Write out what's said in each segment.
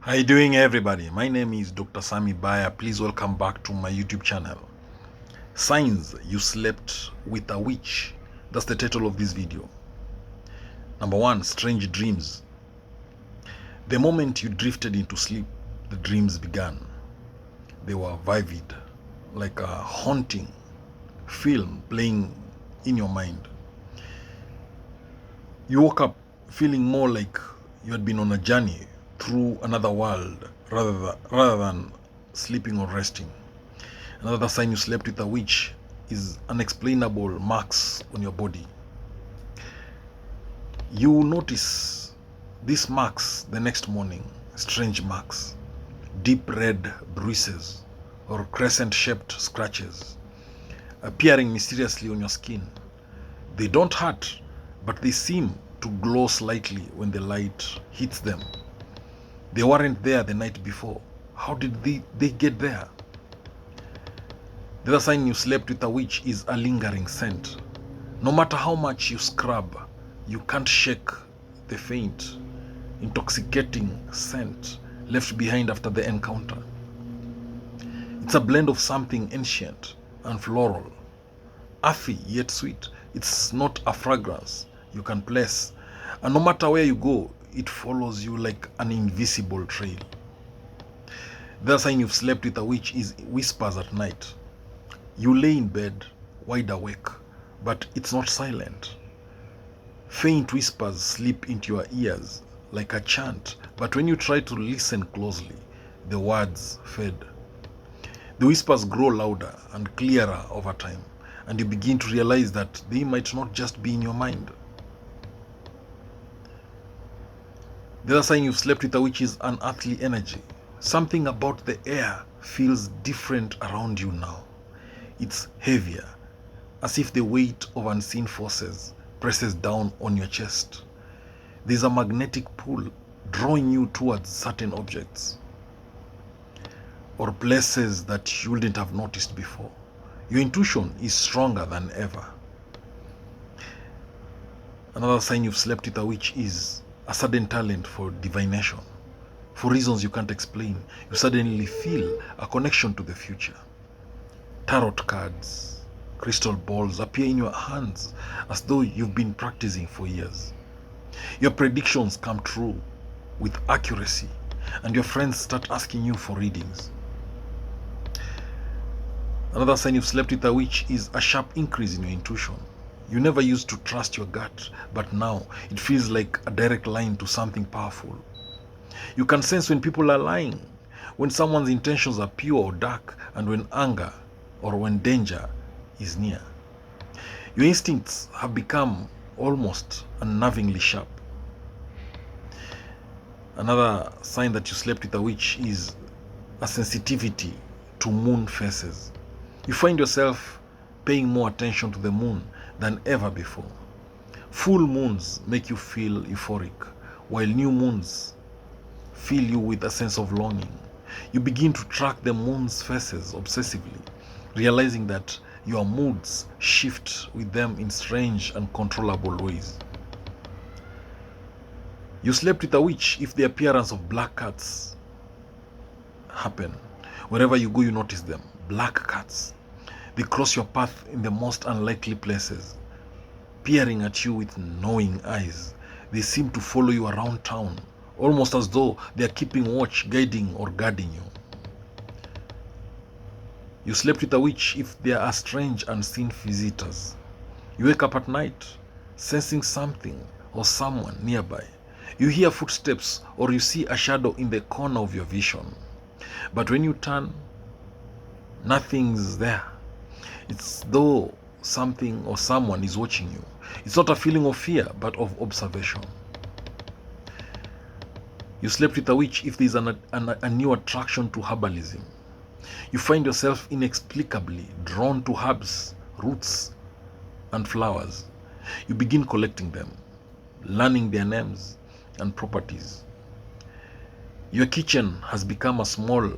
How you doing, everybody? My name is Dr. Sami Baya. Please welcome back to my YouTube channel. Signs you slept with a witch. That's the title of this video. Number one, strange dreams. The moment you drifted into sleep, the dreams began. They were vivid, like a haunting film playing in your mind. You woke up feeling more like you had been on a journey through another world rather than sleeping or resting. Another sign you slept with a witch is unexplainable marks on your body. You notice these marks the next morning, strange marks, deep red bruises or crescent-shaped scratches appearing mysteriously on your skin. They don't hurt, but they seem to glow slightly when the light hits them. They weren't there the night before. How did they get there? The other sign you slept with a witch is a lingering scent. No matter how much you scrub, you can't shake the faint, intoxicating scent left behind after the encounter. It's a blend of something ancient and floral, earthy yet sweet. It's not a fragrance you can place, and no matter where you go, it follows you like an invisible trail. The other sign you've slept with a witch is whispers at night. You lay in bed, wide awake, but it's not silent. Faint whispers slip into your ears like a chant, but when you try to listen closely, the words fade. The whispers grow louder and clearer over time, and you begin to realize that they might not just be in your mind. The other sign you've slept with a witch is unearthly energy. Something about the air feels different around you now. It's heavier, as if the weight of unseen forces presses down on your chest. There's a magnetic pull drawing you towards certain objects or places that you wouldn't have noticed before. Your intuition is stronger than ever. Another sign you've slept with a witch is a sudden talent for divination. For reasons you can't explain, you suddenly feel a connection to the future. Tarot cards, crystal balls appear in your hands as though you've been practicing for years. Your predictions come true with accuracy, and your friends start asking you for readings. Another sign you've slept with a witch is a sharp increase in your intuition. You never used to trust your gut, but now it feels like a direct line to something powerful. You can sense when people are lying, when someone's intentions are pure or dark, and when anger or when danger is near. Your instincts have become almost unnervingly sharp. Another sign that you slept with a witch is a sensitivity to moon phases. You find yourself paying more attention to the moon than ever before. Full moons make you feel euphoric, while new moons fill you with a sense of longing. You begin to track the moon's phases obsessively, realizing that your moods shift with them in strange and uncontrollable ways. You slept with a witch if the appearance of black cats happen. Wherever you go, you notice them. Black cats. They cross your path in the most unlikely places, peering at you with knowing eyes. They seem to follow you around town, almost as though they are keeping watch, guiding or guarding you. You slept with a witch if there are strange unseen visitors. You wake up at night, sensing something or someone nearby. You hear footsteps or you see a shadow in the corner of your vision. But when you turn, nothing's there. It's though something or someone is watching you. It's not a feeling of fear, but of observation. You slept with a witch if there's a new attraction to herbalism. You find yourself inexplicably drawn to herbs, roots, and flowers. You begin collecting them, learning their names and properties. Your kitchen has become a small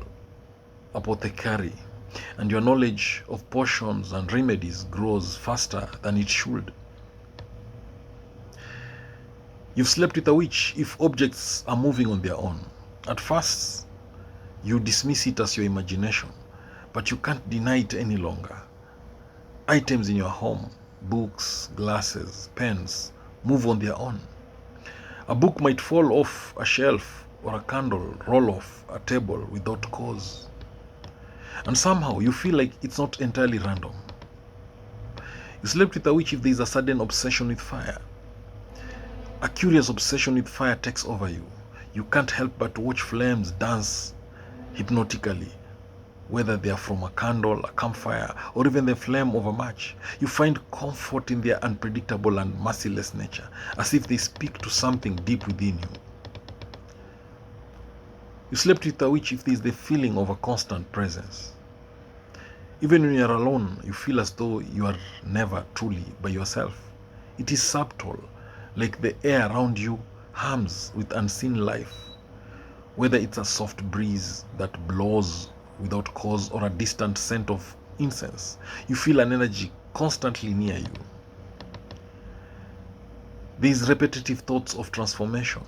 apothecary, and your knowledge of potions and remedies grows faster than it should. You've slept with a witch if objects are moving on their own. At first, you dismiss it as your imagination, but you can't deny it any longer. Items in your home, books, glasses, pens, move on their own. A book might fall off a shelf or a candle roll off a table without cause. And somehow you feel like it's not entirely random. You slept with a witch if there is a sudden obsession with fire. A curious obsession with fire takes over you. You can't help but watch flames dance hypnotically, whether they are from a candle, a campfire, or even the flame of a match. You find comfort in their unpredictable and merciless nature, as if they speak to something deep within you. You slept with a witch if there is the feeling of a constant presence. Even when you are alone, you feel as though you are never truly by yourself. It is subtle, like the air around you hums with unseen life, whether it's a soft breeze that blows without cause or a distant scent of incense. You feel an energy constantly near you. These repetitive thoughts of transformation.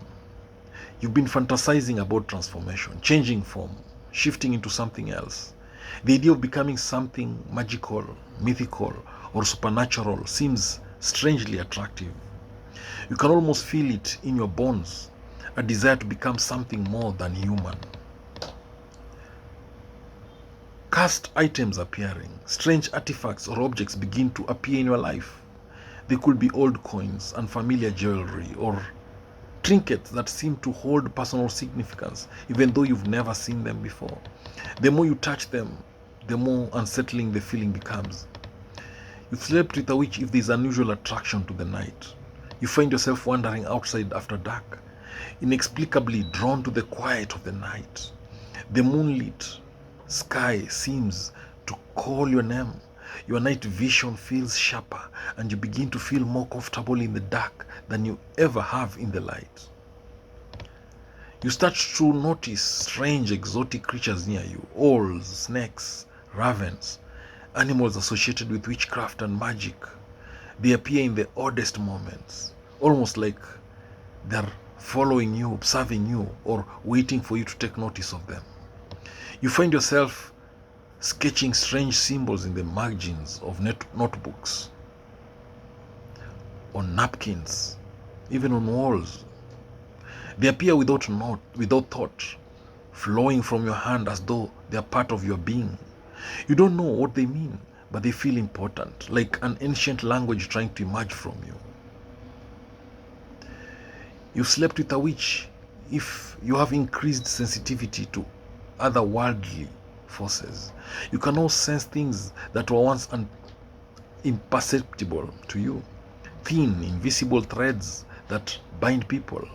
You've been fantasizing about transformation, changing form, shifting into something else. The idea of becoming something magical, mythical, or supernatural seems strangely attractive. You can almost feel it in your bones, a desire to become something more than human. Cursed items appearing, strange artifacts or objects begin to appear in your life. They could be old coins, unfamiliar jewelry, or trinkets that seem to hold personal significance, even though you've never seen them before. The more you touch them, the more unsettling the feeling becomes. You've slept with a witch if there's unusual attraction to the night. You find yourself wandering outside after dark, inexplicably drawn to the quiet of the night. The moonlit sky seems to call your name. Your night vision feels sharper, and you begin to feel more comfortable in the dark than you ever have in the light. You start to notice strange exotic creatures near you, owls, snakes, ravens, animals associated with witchcraft and magic. They appear in the oddest moments, almost like they're following you, observing you, or waiting for you to take notice of them. You find yourself sketching strange symbols in the margins of notebooks, on napkins, even on walls. They appear without thought, flowing from your hand as though they are part of your being. You don't know what they mean, but they feel important, like an ancient language trying to emerge from you. You've slept with a witch if you have increased sensitivity to otherworldly forces. You can now sense things that were once imperceptible to you. Thin, invisible threads that bind people,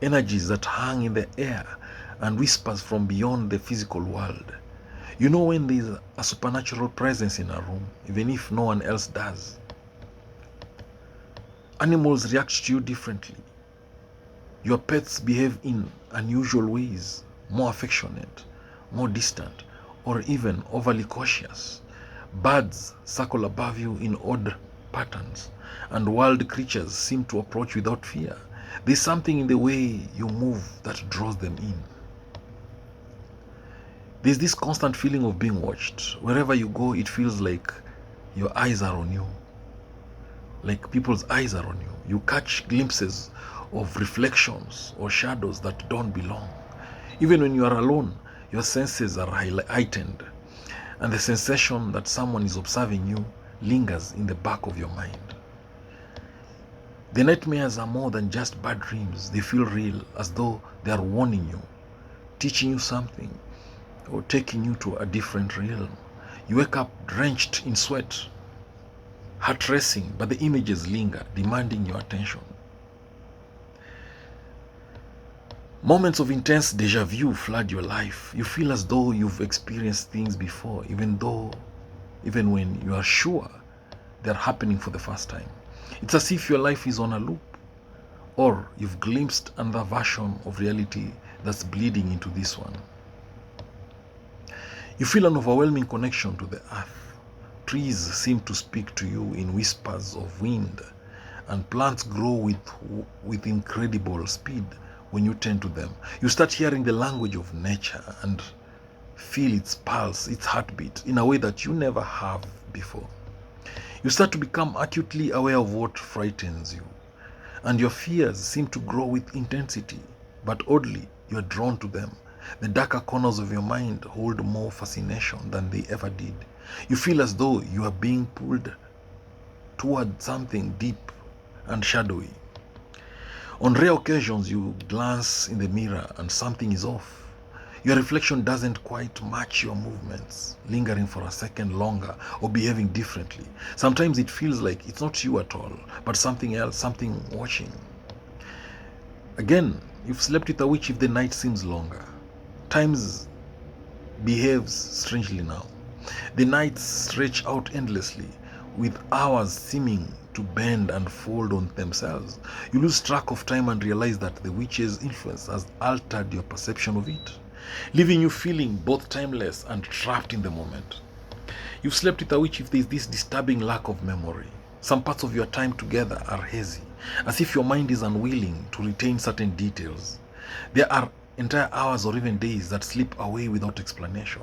energies that hang in the air, and whispers from beyond the physical world. You know when there is a supernatural presence in a room, even if no one else does. Animals react to you differently. Your pets behave in unusual ways, more affectionate, more distant, or even overly cautious. Birds circle above you in odd patterns, and wild creatures seem to approach without fear. There's something in the way you move that draws them in. There's this constant feeling of being watched. Wherever you go, it feels like your eyes are on you. Like people's eyes are on you. You catch glimpses of reflections or shadows that don't belong. Even when you are alone, your senses are heightened, and the sensation that someone is observing you lingers in the back of your mind. The nightmares are more than just bad dreams. They feel real, as though they are warning you, teaching you something, or taking you to a different realm. You wake up drenched in sweat, heart racing, but the images linger, demanding your attention. Moments of intense deja vu flood your life. You feel as though you've experienced things before, even when you are sure they're happening for the first time. It's as if your life is on a loop, or you've glimpsed another version of reality that's bleeding into this one. You feel an overwhelming connection to the earth. Trees seem to speak to you in whispers of wind, and plants grow with incredible speed, when you turn to them. You start hearing the language of nature and feel its pulse, its heartbeat, in a way that you never have before. You start to become acutely aware of what frightens you, and your fears seem to grow with intensity, but oddly, you are drawn to them. The darker corners of your mind hold more fascination than they ever did. You feel as though you are being pulled toward something deep and shadowy. On rare occasions, you glance in the mirror and something is off. Your reflection doesn't quite match your movements, lingering for a second longer or behaving differently. Sometimes it feels like it's not you at all, but something else, something watching. Again, you've slept with a witch if the night seems longer. Times behaves strangely now. The nights stretch out endlessly, with hours seeming to bend and fold on themselves. You lose track of time and realize that the witch's influence has altered your perception of it, leaving you feeling both timeless and trapped in the moment. You've slept with a witch if there is this disturbing lack of memory. Some parts of your time together are hazy, as if your mind is unwilling to retain certain details. There are entire hours or even days that slip away without explanation.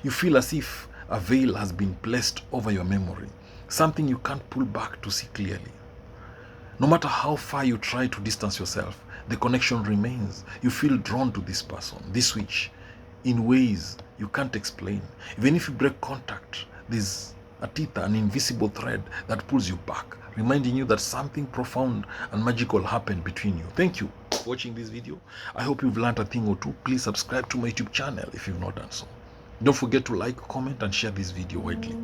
You feel as if a veil has been placed over your memory, something you can't pull back to see clearly. No matter how far you try to distance yourself, the connection remains. You feel drawn to this person, this witch, in ways you can't explain. Even if you break contact, there's a teeth, an invisible thread that pulls you back, reminding you that something profound and magical happened between you. Thank you for watching this video. I hope you've learned a thing or two. Please subscribe to my YouTube channel if you've not done so. Don't forget to like, comment, and share this video widely.